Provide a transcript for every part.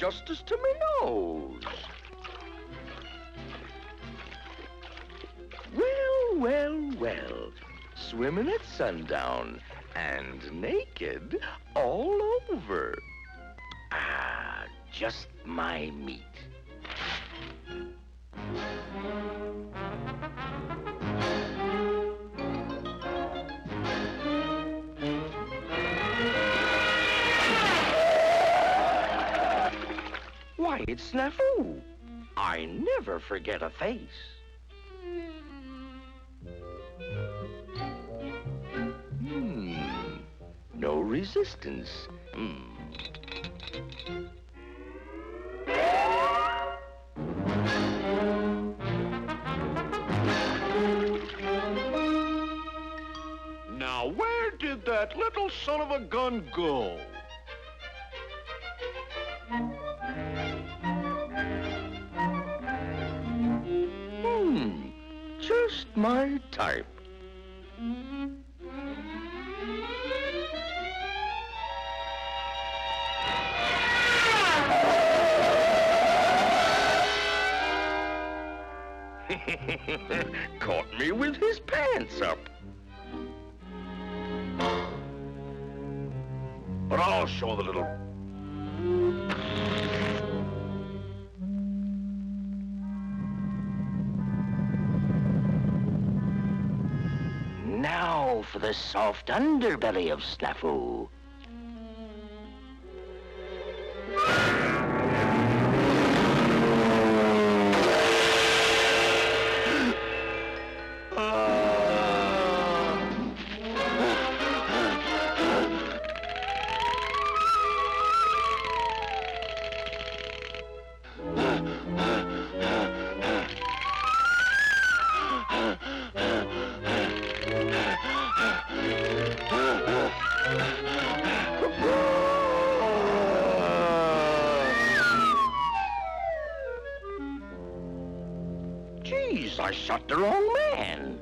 justice to me nose. Well, well, well. Swimming at sundown and naked all over. Ah, just my meat. Why, it's SNAFU. I never forget a face. No resistance. Now, where did that little son of a gun go? Just my type. Caught me with his pants up. But I'll show the little... Now for the soft underbelly of SNAFU. Geez, I shot the wrong man.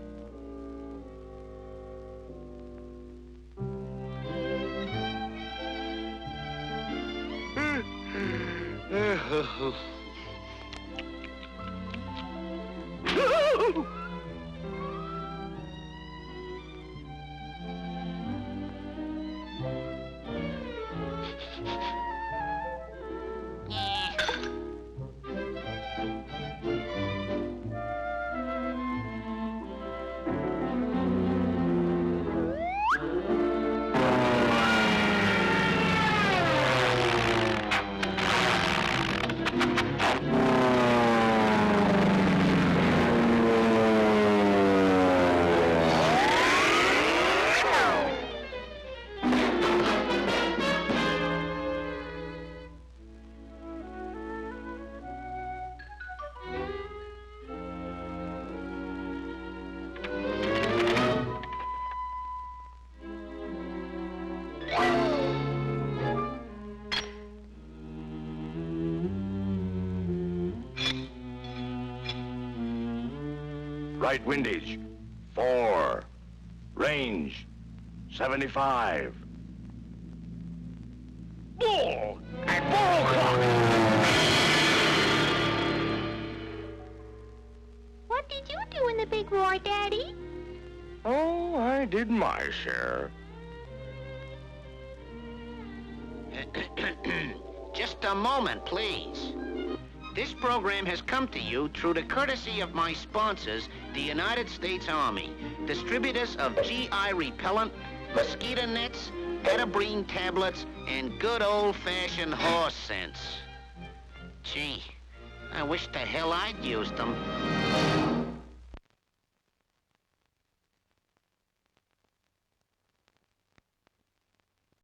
Right windage, 4. Range, 75. Bull at 4 o'clock. What did you do in the big roar, Daddy? Oh, I did my share. Just a moment, please. This program has come to you through the courtesy of my sponsors, the United States Army, distributors of GI repellent, mosquito nets, Atabrine tablets, and good old-fashioned horse sense. Gee, I wish the hell I'd used them.